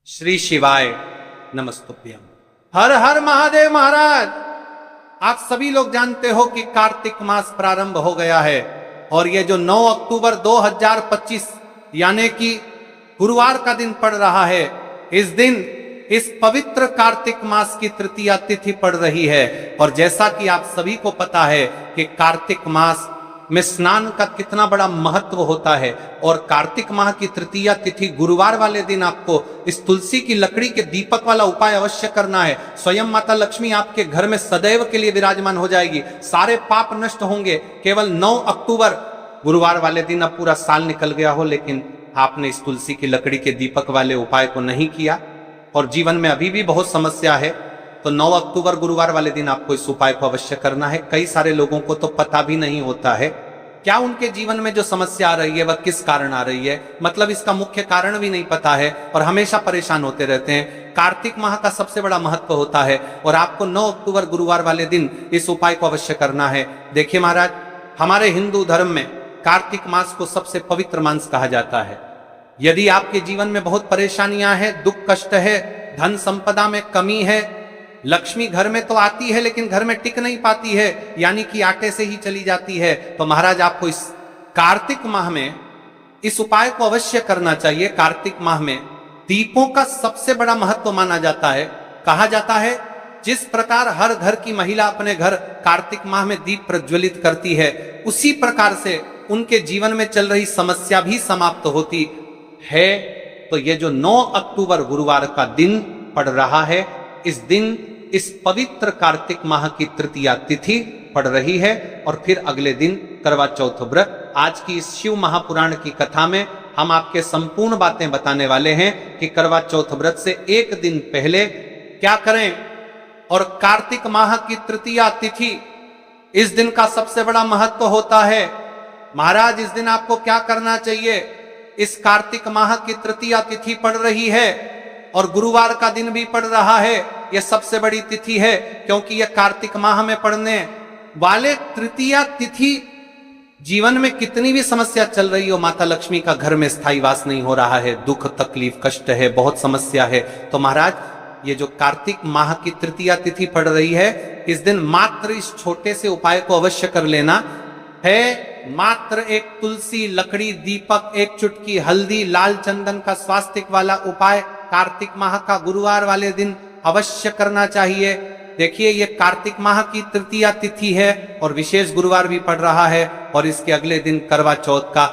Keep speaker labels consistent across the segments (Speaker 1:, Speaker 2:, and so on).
Speaker 1: श्री शिवाय नमस्तुभ्यम। हर हर महादेव महाराज। आप सभी लोग जानते हो कि कार्तिक मास प्रारंभ हो गया है और ये जो 9 अक्टूबर 2025 यानी कि गुरुवार का दिन पड़ रहा है, इस दिन इस पवित्र कार्तिक मास की तृतीया तिथि पड़ रही है। और जैसा कि आप सभी को पता है कि कार्तिक मास में स्नान का कितना बड़ा महत्व होता है और कार्तिक माह की तृतीया तिथि गुरुवार वाले दिन आपको इस तुलसी की लकड़ी के दीपक वाला उपाय अवश्य करना है। स्वयं माता लक्ष्मी आपके घर में सदैव के लिए विराजमान हो जाएगी, सारे पाप नष्ट होंगे। केवल 9 अक्टूबर गुरुवार वाले दिन अब पूरा साल निकल गया हो, लेकिन आपने इस तुलसी की लकड़ी के दीपक वाले उपाय को नहीं किया और जीवन में अभी भी बहुत समस्या है, तो 9 अक्टूबर गुरुवार वाले दिन आपको इस उपाय को अवश्य करना है। कई सारे लोगों को तो पता भी नहीं होता है क्या उनके जीवन में जो समस्या आ रही है वह किस कारण आ रही है, मतलब इसका मुख्य कारण भी नहीं पता है और हमेशा परेशान होते रहते हैं। कार्तिक माह का सबसे बड़ा महत्व होता है और आपको 9 अक्टूबर गुरुवार वाले दिन इस उपाय को अवश्य करना है। देखिए महाराज, हमारे हिंदू धर्म में कार्तिक मास को सबसे पवित्र मास कहा जाता है। यदि आपके जीवन में बहुत परेशानियां हैं, दुख कष्ट है, धन संपदा में कमी है, लक्ष्मी घर में तो आती है लेकिन घर में टिक नहीं पाती है, यानी कि आटे से ही चली जाती है, तो महाराज आपको इस कार्तिक माह में इस उपाय को अवश्य करना चाहिए। कार्तिक माह में दीपों का सबसे बड़ा महत्व माना जाता है। कहा जाता है जिस प्रकार हर घर की महिला अपने घर कार्तिक माह में दीप प्रज्वलित करती है, उसी प्रकार से उनके जीवन में चल रही समस्या भी समाप्त होती है। तो ये जो 9 अक्टूबर गुरुवार का दिन पड़ रहा है, इस दिन इस पवित्र कार्तिक माह की तृतीया तिथि पड़ रही है और फिर अगले दिन करवा चौथ व्रत। आज की इस शिव महापुराण की कथा में हम आपके संपूर्ण बातें बताने वाले हैं कि करवा चौथ व्रत से एक दिन पहले क्या करें और कार्तिक माह की तृतीया तिथि, इस दिन का सबसे बड़ा महत्व होता है। महाराज, इस दिन आपको क्या करना चाहिए? इस कार्तिक माह की तृतीया तिथि पड़ रही है और गुरुवार का दिन भी पड़ रहा है। यह सबसे बड़ी तिथि है क्योंकि यह कार्तिक माह में पड़ने वाले तृतीया तिथि, जीवन में कितनी भी समस्या चल रही हो, माता लक्ष्मी का घर में स्थायी वास नहीं हो रहा है, दुख तकलीफ कष्ट है, बहुत समस्या है, तो महाराज ये जो कार्तिक माह की तृतीया तिथि पड़ रही है, इस दिन मात्र इस छोटे से उपाय को अवश्य कर लेना है। मात्र एक तुलसी लकड़ी दीपक, एक चुटकी हल्दी, लाल चंदन का स्वास्तिक वाला उपाय कार्तिक माह का गुरुवार वाले दिन अवश्य करना चाहिए। देखिए, ये कार्तिक माह की तृतीया तिथि है और विशेष गुरुवार भी पड़ रहा है और इसके अगले दिन करवा चौथ का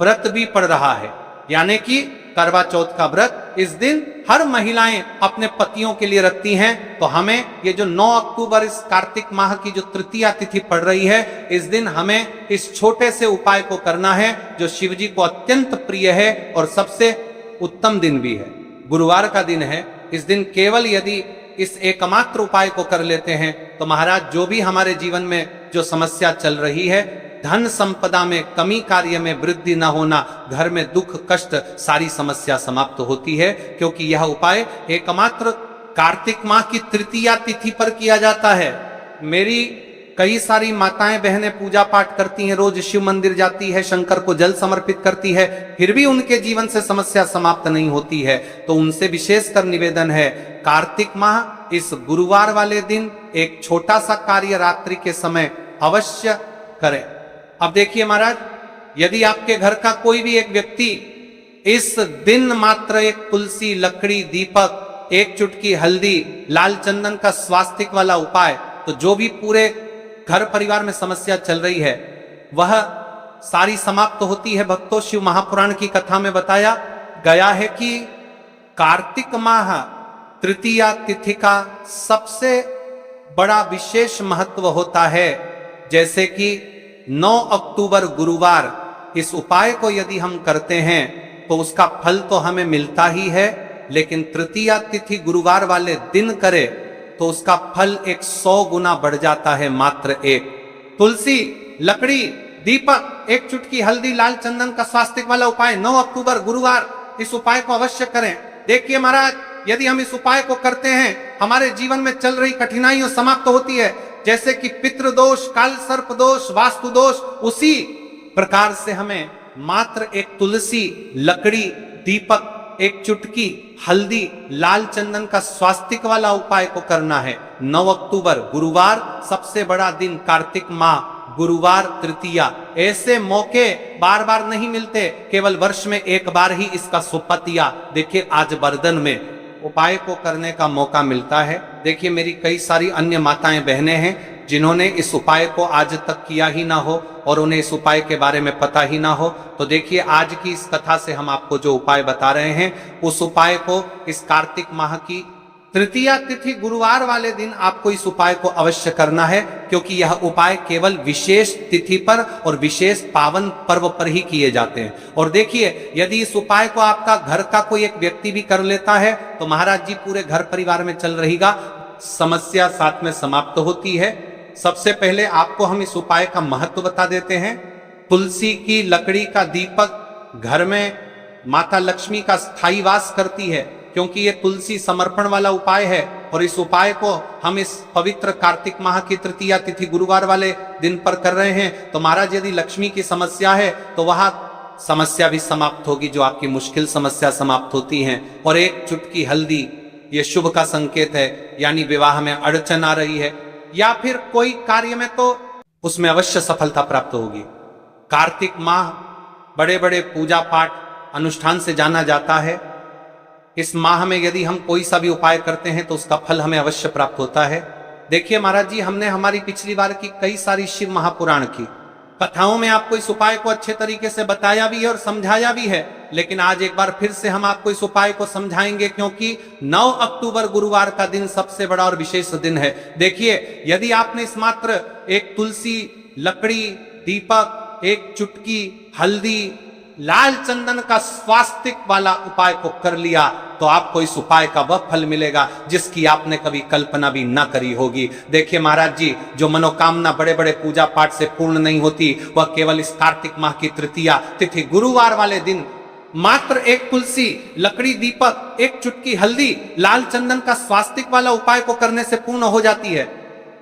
Speaker 1: व्रत भी पड़ रहा है, यानी कि करवा चौथ का व्रत इस दिन हर महिलाएं अपने पतियों के लिए रखती हैं। तो हमें ये जो 9 अक्टूबर इस कार्तिक माह की जो तृतीया तिथि पड़ रही है, इस दिन हमें इस छोटे से उपाय को करना है जो शिव जी को अत्यंत प्रिय है और सबसे उत्तम दिन भी है। गुरुवार का दिन है। इस दिन केवल यदि इस एकमात्र उपाय को कर लेते हैं तो महाराज जो भी हमारे जीवन में जो समस्या चल रही है, धन संपदा में कमी, कार्य में वृद्धि न होना, घर में दुख कष्ट, सारी समस्या समाप्त होती है, क्योंकि यह उपाय एकमात्र कार्तिक माह की तृतीया तिथि पर किया जाता है। मेरी कई सारी माताएं बहनें पूजा पाठ करती हैं, रोज शिव मंदिर जाती है, शंकर को जल समर्पित करती है, फिर भी उनके जीवन से समस्या समाप्त नहीं होती है। तो उनसे विशेषकर निवेदन है, कार्तिक माह इस गुरुवार वाले दिन एक छोटा सा कार्य रात्रि के समय अवश्य करें। अब देखिए महाराज, यदि आपके घर का कोई भी एक व्यक्ति इस दिन मात्र एक तुलसी लकड़ी दीपक, एक चुटकी हल्दी, लाल चंदन का स्वास्तिक वाला उपाय, तो जो भी पूरे घर परिवार में समस्या चल रही है वह सारी समाप्त होती है। भक्तों, शिव महापुराण की कथा में बताया गया है कि कार्तिक माह तृतीया तिथि का सबसे बड़ा विशेष महत्व होता है। जैसे कि 9 अक्टूबर गुरुवार इस उपाय को यदि हम करते हैं तो उसका फल तो हमें मिलता ही है, लेकिन तृतीया तिथि गुरुवार वाले दिन करे तो उसका फल 100 गुना बढ़ जाता है। मात्र एक तुलसी लकड़ी दीपक, एक चुटकी हल्दी, लाल चंदन का स्वास्तिक वाला उपाय 9 अक्टूबर गुरुवार, इस उपाय को अवश्य करें। देखिए महाराज, यदि हम इस उपाय को करते हैं, हमारे जीवन में चल रही कठिनाइयां समाप्त होती है, जैसे कि पितृदोष, काल सर्प दोष, वास्तु दोष, उसी प्रकार से हमें मात्र एक तुलसी लकड़ी दीपक एक चुटकी हल्दी, लाल चंदन का स्वास्तिक वाला उपाय को करना है। 9 अक्टूबर गुरुवार, सबसे बड़ा दिन कार्तिक माह, गुरुवार तृतीया। ऐसे मौके बार बार नहीं मिलते, केवल वर्ष में एक बार ही इसका सुपतिया देखिए आज बर्दन में उपाय को करने का मौका मिलता है। देखिए मेरी कई सारी अन्य माताएं बहनें हैं जिन्होंने इस उपाय को आज तक किया ही ना हो और उन्हें इस उपाय के बारे में पता ही ना हो। तो देखिए आज की इस कथा से हम आपको जो उपाय बता रहे हैं, उस उपाय को इस कार्तिक माह की तृतीया तिथि गुरुवार वाले दिन आपको इस उपाय को अवश्य करना है, क्योंकि यह उपाय केवल विशेष तिथि पर और विशेष पावन पर्व पर ही किए जाते हैं। और देखिए यदि इस उपाय को आपका घर का कोई एक व्यक्ति भी कर लेता है तो महाराज जी पूरे घर परिवार में चल रहेगा, समस्या साथ में समाप्त होती है। सबसे पहले आपको हम इस उपाय का महत्व बता देते हैं। तुलसी की लकड़ी का दीपक घर में माता लक्ष्मी का स्थायी वास करती है, क्योंकि ये तुलसी समर्पण वाला उपाय है। और इस उपाय को हम इस पवित्र कार्तिक माह की तृतीया तिथि गुरुवार वाले दिन पर कर रहे हैं। तो महाराज यदि लक्ष्मी की समस्या है तो वहां समस्या भी समाप्त होगी, जो आपकी मुश्किल समस्या समाप्त होती है। और एक चुटकी हल्दी ये शुभ का संकेत है, यानी विवाह में अड़चन आ रही है या फिर कोई कार्य में तो उसमें अवश्य सफलता प्राप्त होगी। कार्तिक माह बड़े बड़े पूजा पाठ अनुष्ठान से जाना जाता है। इस माह में यदि हम कोई सा भी उपाय करते हैं तो उसका फल हमें अवश्य प्राप्त होता है। देखिए महाराज जी, हमने हमारी पिछली बार की कई सारी शिव महापुराण की कथाओं में आपको इस उपाय को अच्छे तरीके से बताया भी है और समझाया भी है, लेकिन आज एक बार फिर से हम आपको इस उपाय को समझाएंगे, क्योंकि 9 अक्टूबर गुरुवार का दिन सबसे बड़ा और विशेष दिन है। देखिए यदि आपने इस मात्र एक तुलसी, लकड़ी, दीपक, एक चुटकी हल्दी, लाल चंदन का स्वास्तिक वाला उपाय को कर लिया तो आपको इस उपाय का वह फल मिलेगा जिसकी आपने कभी कल्पना भी ना करी होगी। देखिए महाराज जी, जो मनोकामना बड़े बड़े पूजा पाठ से पूर्ण नहीं होती, वह केवल इस कार्तिक माह की तृतीया तिथि गुरुवार वाले दिन मात्र एक तुलसी, लकड़ी, दीपक, एक चुटकी हल्दी, लाल चंदन का स्वास्तिक वाला उपाय को करने से पूर्ण हो जाती है।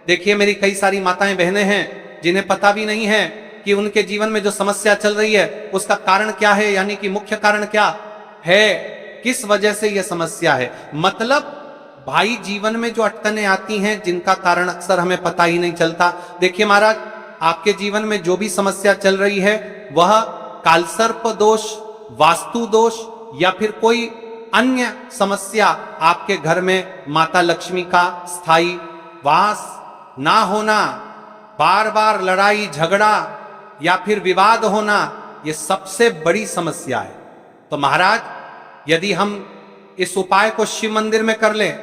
Speaker 1: देखिए मेरी कई सारी माताएं बहनें हैं जिन्हें पता भी नहीं है कि उनके जीवन में जो समस्या चल रही है उसका कारण क्या है, यानी कि मुख्य कारण क्या है, किस वजह से यह समस्या है। मतलब भाई जीवन में जो अटकनें आती हैं जिनका कारण अक्सर हमें पता ही नहीं चलता। देखिए महाराज, आपके जीवन में जो भी समस्या चल रही है वह कालसर्प दोष, वास्तु दोष या फिर कोई अन्य समस्या, आपके घर में माता लक्ष्मी का स्थायी वास ना होना, बार बार लड़ाई झगड़ा या फिर विवाद होना, यह सबसे बड़ी समस्या है। तो महाराज यदि हम इस उपाय को शिव मंदिर में कर लें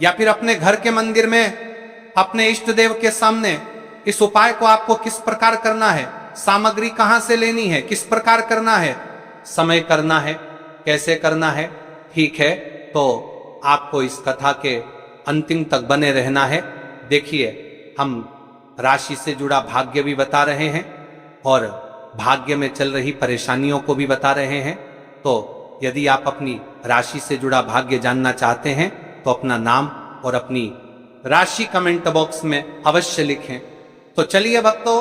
Speaker 1: या फिर अपने घर के मंदिर में अपने इष्ट देव के सामने, इस उपाय को आपको किस प्रकार करना है, सामग्री कहां से लेनी है, किस प्रकार करना है, समय करना है, कैसे करना है, ठीक है, तो आपको इस कथा के अंतिम तक बने रहना है। देखिए हम राशि से जुड़ा भाग्य भी बता रहे हैं और भाग्य में चल रही परेशानियों को भी बता रहे हैं। तो यदि आप अपनी राशि से जुड़ा भाग्य जानना चाहते हैं तो अपना नाम और अपनी राशि कमेंट बॉक्स में अवश्य लिखें। तो चलिए भक्तों,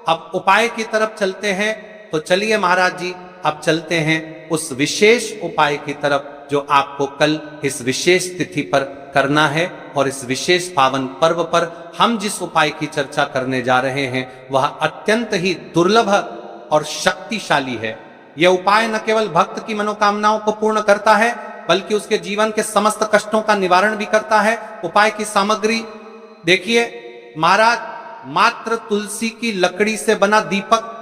Speaker 1: अब उपाय की तरफ चलते हैं। तो चलिए महाराज जी, अब चलते हैं उस विशेष उपाय की तरफ जो आपको कल इस विशेष तिथि पर करना है। और इस विशेष पावन पर्व पर हम जिस उपाय की चर्चा करने जा रहे हैं वह अत्यंत ही दुर्लभ और शक्तिशाली है। यह उपाय न केवल भक्त की मनोकामनाओं को पूर्ण करता है बल्कि उसके जीवन के समस्त कष्टों का निवारण भी करता है। उपाय की सामग्री देखिए महाराज, मात्र तुलसी की लकड़ी से बना दीपक,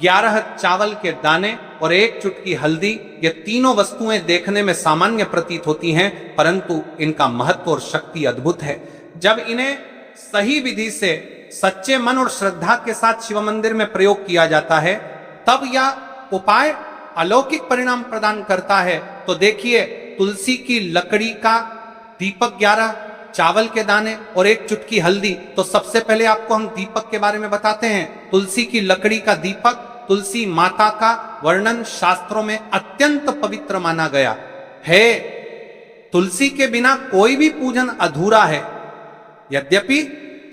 Speaker 1: 11 चावल के दाने और एक चुटकी हल्दी, ये तीनों वस्तुएं देखने में सामान्य प्रतीत होती हैं, परंतु इनका महत्व और शक्ति अद्भुत है। जब इन्हें सही विधि से सच्चे मन और श्रद्धा के साथ शिव मंदिर में प्रयोग किया जाता है तब यह उपाय अलौकिक परिणाम प्रदान करता है। तो देखिए, तुलसी की लकड़ी का दीपक, 11 चावल के दाने और एक चुटकी हल्दी। तो सबसे पहले आपको हम दीपक के बारे में बताते हैं। तुलसी की लकड़ी का दीपक, तुलसी माता का वर्णन शास्त्रों में अत्यंत पवित्र माना गया है। तुलसी के बिना कोई भी पूजन अधूरा है। यद्यपि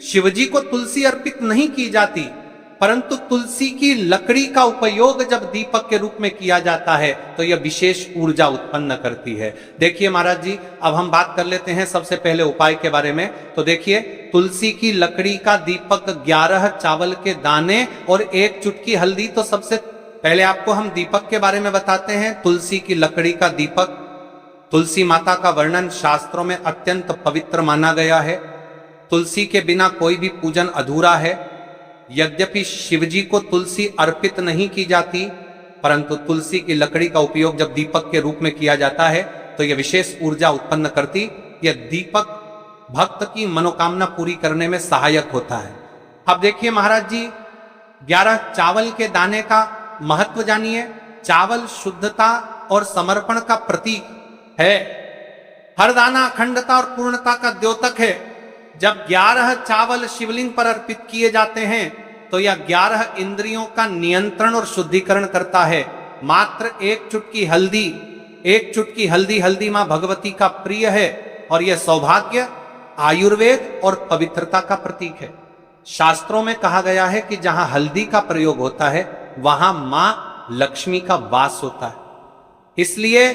Speaker 1: शिवजी को तुलसी अर्पित नहीं की जाती, परंतु तुलसी की लकड़ी का उपयोग जब दीपक के रूप में किया जाता है तो यह विशेष ऊर्जा उत्पन्न करती है। देखिए महाराज जी, अब हम बात कर लेते हैं सबसे पहले उपाय के बारे में। तो देखिए, तुलसी की लकड़ी का दीपक 11 चावल के दाने और 1 चुटकी हल्दी। तो सबसे पहले आपको हम दीपक के बारे में बताते हैं। तुलसी की लकड़ी का दीपक, तुलसी माता का वर्णन शास्त्रों में अत्यंत पवित्र माना गया है। तुलसी के बिना कोई भी पूजन अधूरा है। यद्यपि शिवजी को तुलसी अर्पित नहीं की जाती, परंतु तुलसी की लकड़ी का उपयोग जब दीपक के रूप में किया जाता है तो यह विशेष ऊर्जा उत्पन्न करती। यह दीपक भक्त की मनोकामना पूरी करने में सहायक होता है। अब देखिए महाराज जी, 11 चावल के दाने का महत्व जानिए। चावल शुद्धता और समर्पण का प्रतीक है। हर दाना अखंडता और पूर्णता का द्योतक है। जब 11 चावल शिवलिंग पर अर्पित किए जाते हैं तो यह 11 इंद्रियों का नियंत्रण और शुद्धिकरण करता है। मात्र 1 चुटकी हल्दी, 1 चुटकी हल्दी, हल्दी मां भगवती का प्रिय है और यह सौभाग्य, आयुर्वेद और पवित्रता का प्रतीक है। शास्त्रों में कहा गया है कि जहां हल्दी का प्रयोग होता है वहां मां लक्ष्मी का वास होता है। इसलिए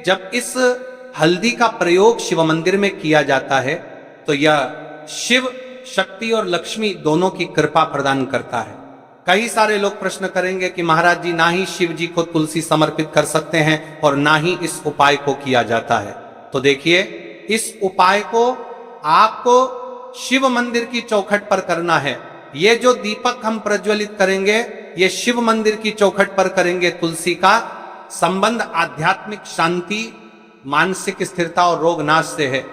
Speaker 1: जब इस हल्दी का प्रयोग शिव मंदिर में किया जाता है तो यह शिव शक्ति और लक्ष्मी दोनों की कृपा प्रदान करता है। कई सारे लोग प्रश्न करेंगे कि महाराज जी, ना ही शिव जी को तुलसी समर्पित कर सकते हैं और ना ही इस उपाय को किया जाता है। तो देखिए, इस उपाय को आपको शिव मंदिर की चौखट पर करना है। ये जो दीपक हम प्रज्वलित करेंगे ये शिव मंदिर की चौखट पर करेंगे। तुलसी का संबंध आध्यात्मिक शांति, मानसिक स्थिरता और रोग नाश से है।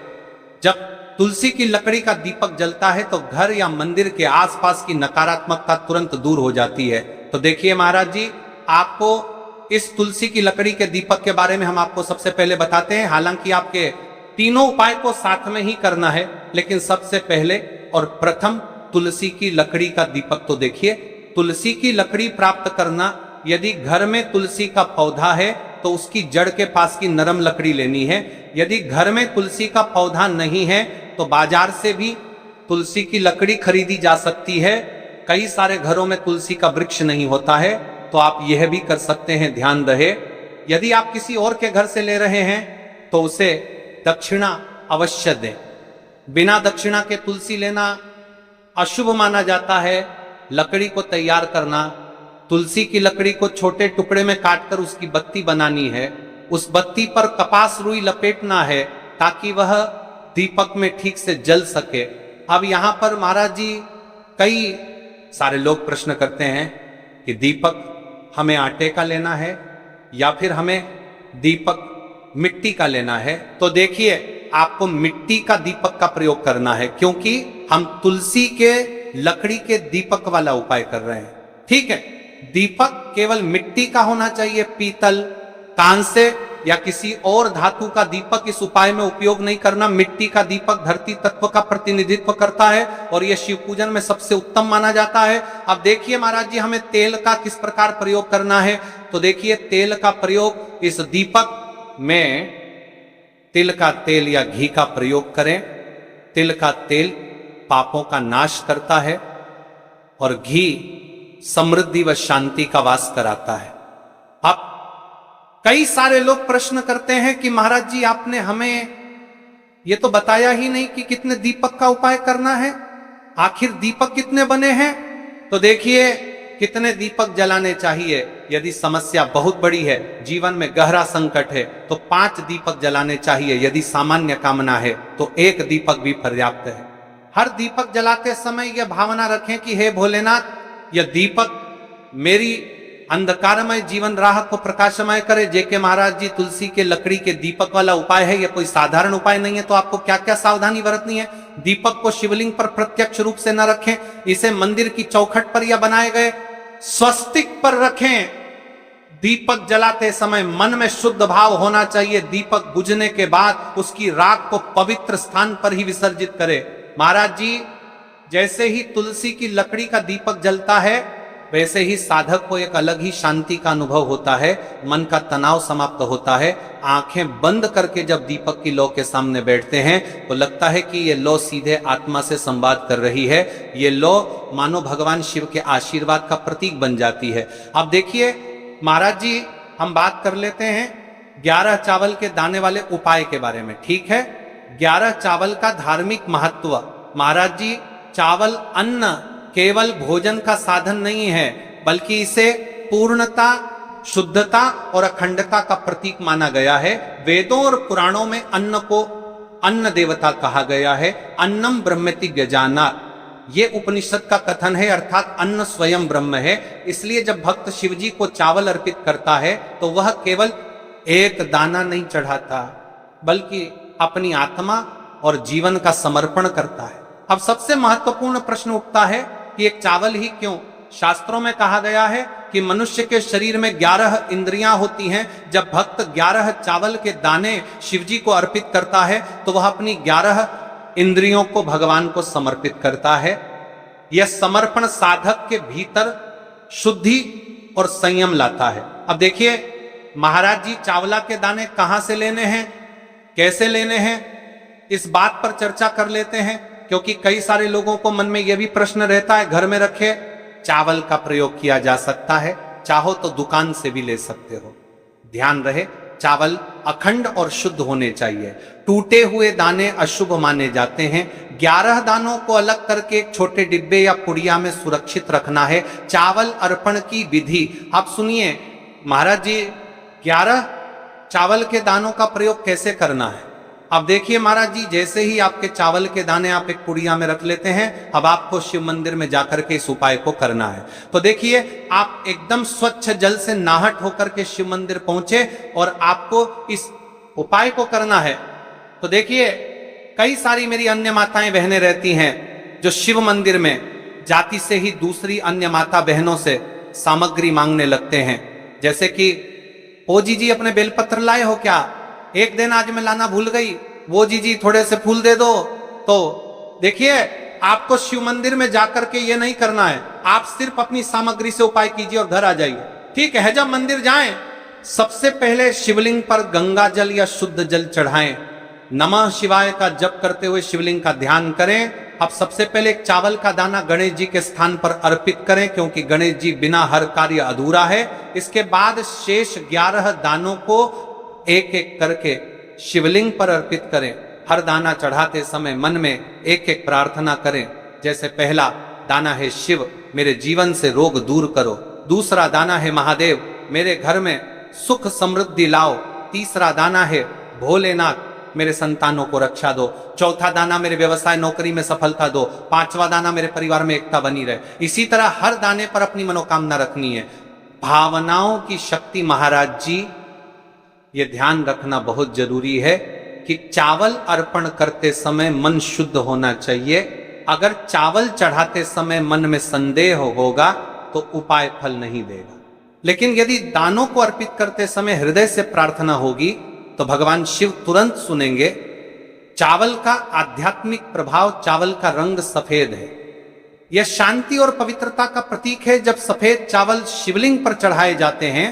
Speaker 1: जब तुलसी की लकड़ी का दीपक जलता है तो घर या मंदिर के आसपास की नकारात्मकता तुरंत दूर हो जाती है। तो देखिए महाराज जी, आपको इस तुलसी की लकड़ी के दीपक के बारे में हम आपको सबसे पहले बताते हैं। हालांकि आपके तीनों उपाय को साथ में ही करना है, लेकिन सबसे पहले और प्रथम तुलसी की लकड़ी का दीपक। तो देखिए, तुलसी की लकड़ी प्राप्त करना, यदि घर में तुलसी का पौधा है तो उसकी जड़ के पास की नरम लकड़ी लेनी है। यदि घर में तुलसी का पौधा नहीं है तो बाजार से भी तुलसी की लकड़ी खरीदी जा सकती है। कई सारे घरों में तुलसी का वृक्ष नहीं होता है, तो आप यह भी कर सकते हैं, ध्यान रहे। यदि आप किसी और के घर से ले रहे हैं तो उसे दक्षिणा अवश्य दें। बिना दक्षिणा के तुलसी लेना अशुभ माना जाता है। लकड़ी को तैयार करना, तुलसी की लकड़ी को छोटे टुकड़े में काटकर उसकी बत्ती बनानी है। उस बत्ती पर कपास रुई लपेटना है ताकि वह दीपक में ठीक से जल सके। अब यहां पर महाराज जी, कई सारे लोग प्रश्न करते हैं कि दीपक हमें आटे का लेना है या फिर हमें दीपक मिट्टी का लेना है। तो देखिए, आपको मिट्टी का दीपक का प्रयोग करना है, क्योंकि हम तुलसी के लकड़ी के दीपक वाला उपाय कर रहे हैं। ठीक है, दीपक केवल मिट्टी का होना चाहिए। पीतल, कांसे या किसी और धातु का दीपक इस उपाय में उपयोग नहीं करना। मिट्टी का दीपक धरती तत्व का प्रतिनिधित्व करता है और यह शिव पूजन में सबसे उत्तम माना जाता है। अब देखिए महाराज जी, हमें तेल का किस प्रकार प्रयोग करना है। तो देखिए, तेल का प्रयोग इस दीपक में तिल का तेल या घी का प्रयोग करें। तिल का तेल पापों का नाश करता है और घी समृद्धि व शांति का वास कराता है। अब कई सारे लोग प्रश्न करते हैं कि महाराज जी, आपने हमें ये तो बताया ही नहीं कि कितने दीपक का उपाय करना है। आखिर दीपक कितने बने हैं? तो देखिए, कितने दीपक जलाने चाहिए। यदि समस्या बहुत बड़ी है, जीवन में गहरा संकट है, तो 5 दीपक जलाने चाहिए। यदि सामान्य कामना है तो 1 दीपक भी पर्याप्त है। हर दीपक जलाते समय यह भावना रखें कि हे भोलेनाथ, यह दीपक मेरी अंधकारमय जीवन राह को प्रकाशमय करे। जेके महाराज जी, तुलसी के लकड़ी के दीपक वाला उपाय है, यह कोई साधारण उपाय नहीं है। तो आपको क्या क्या सावधानी बरतनी है। दीपक को शिवलिंग पर प्रत्यक्ष रूप से न रखें, इसे मंदिर की चौखट पर या बनाए गए स्वस्तिक पर रखें। दीपक जलाते समय मन में शुद्ध भाव होना चाहिए। दीपक बुझने के बाद उसकी राख को पवित्र स्थान पर ही विसर्जित करें। महाराज जी, जैसे ही तुलसी की लकड़ी का दीपक जलता है, वैसे ही साधक को एक अलग ही शांति का अनुभव होता है, मन का तनाव समाप्त होता है। आंखें बंद करके जब दीपक की लौ के सामने बैठते हैं तो लगता है कि ये लौ सीधे आत्मा से संवाद कर रही है। ये लौ मानो भगवान शिव के आशीर्वाद का प्रतीक बन जाती है। अब देखिए महाराज जी, हम बात कर लेते हैं 11 चावल के दाने वाले उपाय के बारे में। ठीक है, 11 चावल का धार्मिक महत्व। महाराज जी, चावल अन्न केवल भोजन का साधन नहीं है, बल्कि इसे पूर्णता, शुद्धता और अखंडता का प्रतीक माना गया है। वेदों और पुराणों में अन्न को अन्न देवता कहा गया है। अन्नम ब्रह्मेति व्यजानात्, ये उपनिषद का कथन है, अर्थात अन्न स्वयं ब्रह्म है। इसलिए जब भक्त शिव जी को चावल अर्पित करता है तो वह केवल एक दाना नहीं चढ़ाता, बल्कि अपनी आत्मा और जीवन का समर्पण करता है। अब सबसे महत्वपूर्ण प्रश्न उठता है कि एक चावल ही क्यों? शास्त्रों में कहा गया है कि मनुष्य के शरीर में 11 इंद्रियां होती हैं। जब भक्त 11 चावल के दाने शिवजी को अर्पित करता है तो वह अपनी 11 इंद्रियों को भगवान को समर्पित करता है। यह समर्पण साधक के भीतर शुद्धि और संयम लाता है। अब देखिए महाराज जी, चावला के दाने कहां से लेने हैं, कैसे लेने हैं, इस बात पर चर्चा कर लेते हैं, क्योंकि कई सारे लोगों को मन में यह भी प्रश्न रहता है, घर में रखे चावल का प्रयोग किया जा सकता है, चाहो तो दुकान से भी ले सकते हो। ध्यान रहे, चावल अखंड और शुद्ध होने चाहिए। टूटे हुए दाने अशुभ माने जाते हैं। 11 दानों को अलग करके एक छोटे डिब्बे या पुड़िया में सुरक्षित रखना है। चावल अर्पण की विधि आप सुनिए महाराज जी, 11 चावल के दानों का प्रयोग कैसे करना है। अब देखिए महाराज जी, जैसे ही आपके चावल के दाने आप एक पुड़िया में रख लेते हैं, अब आपको शिव मंदिर में जाकर के इस उपाय को करना है। तो देखिए, आप एकदम स्वच्छ जल से नहाट होकर के शिव मंदिर पहुंचे और आपको इस उपाय को करना है। तो देखिए, कई सारी मेरी अन्य माताएं बहनें रहती हैं जो शिव मंदिर में जाति से ही दूसरी अन्य माता बहनों से सामग्री मांगने लगते हैं, जैसे कि ओ जीजी अपने बेलपत्र लाए हो क्या, एक दिन आज मैं लाना भूल गई, वो जीजी थोड़े से फूल दे दो। तो देखिए, आपको शिव मंदिर में जाकर के ये नहीं करना है, आप सिर्फ अपनी सामग्री से उपाय कीजिए और घर आ जाइए। ठीक है, जब मंदिर जाएं, सबसे पहले शिवलिंग पर गंगा जल या शुद्ध जल चढ़ाएं। नमः शिवाय का जप करते हुए शिवलिंग का ध्यान करें। अब सबसे पहले एक चावल का दाना गणेश जी के स्थान पर अर्पित करें, क्योंकि गणेश जी बिना हर कार्य अधूरा है। इसके बाद शेष 11 दानों को एक एक करके शिवलिंग पर अर्पित करें। हर दाना चढ़ाते समय मन में एक एक प्रार्थना करें, जैसे पहला दाना है शिव, मेरे जीवन से रोग दूर करो। दूसरा दाना है महादेव, मेरे घर में सुख समृद्धि लाओ। तीसरा दाना है भोलेनाथ, मेरे संतानों को रक्षा दो। चौथा दाना मेरे व्यवसाय नौकरी में सफलता दो। पांचवा दाना मेरे परिवार में एकता बनी रहे। इसी तरह हर दाने पर अपनी मनोकामना रखनी है। भावनाओं की शक्ति महाराज जी, ये ध्यान रखना बहुत जरूरी है कि चावल अर्पण करते समय मन शुद्ध होना चाहिए। अगर चावल चढ़ाते समय मन में संदेह होगा तो उपाय फल नहीं देगा। लेकिन यदि दानों को अर्पित करते समय हृदय से प्रार्थना होगी तो भगवान शिव तुरंत सुनेंगे। चावल का आध्यात्मिक प्रभाव, चावल का रंग सफेद है, यह शांति और पवित्रता का प्रतीक है। जब सफेद चावल शिवलिंग पर चढ़ाए जाते हैं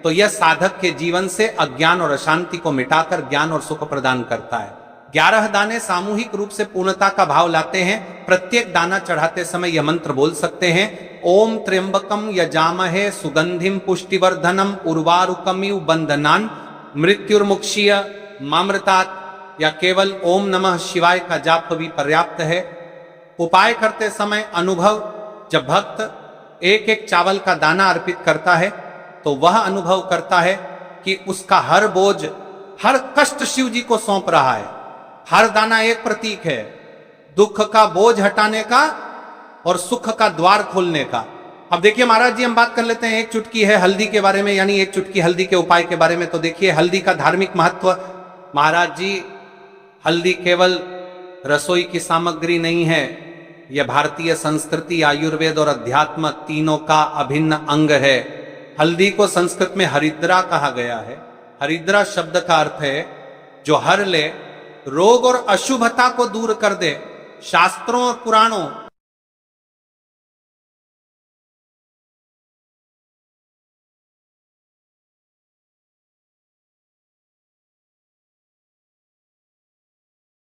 Speaker 1: तो यह साधक के जीवन से अज्ञान और अशांति को मिटाकर ज्ञान और सुख प्रदान करता है। 11 दाने सामूहिक रूप से पूर्णता का भाव लाते हैं। प्रत्येक दाना चढ़ाते समय यह मंत्र बोल सकते हैं, ओम त्र्यंबकम यजामहे सुगंधिम पुष्टिवर्धनम उर्वारुकमिव बंधनान मृत्युर्मुक्षीय मामृतात, या केवल ओम नमः शिवाय का जाप भी पर्याप्त है। उपाय करते समय अनुभव, जब भक्त एक एक चावल का दाना अर्पित करता है तो वह अनुभव करता है कि उसका हर बोझ, हर कष्ट शिव जी को सौंप रहा है। हर दाना एक प्रतीक है दुख का बोझ हटाने का और सुख का द्वार खोलने का। अब देखिए महाराज जी, हम बात कर लेते हैं एक चुटकी है हल्दी के बारे में, यानी एक चुटकी हल्दी के उपाय के बारे में। तो देखिए हल्दी का धार्मिक महत्व। महाराज जी, हल्दी केवल रसोई की सामग्री नहीं है, यह भारतीय संस्कृति, आयुर्वेद और अध्यात्म तीनों का अभिन्न अंग है। हल्दी को संस्कृत में हरिद्रा कहा गया है। हरिद्रा शब्द का अर्थ है जो हर ले, रोग और अशुभता को दूर कर दे। शास्त्रों और पुराणों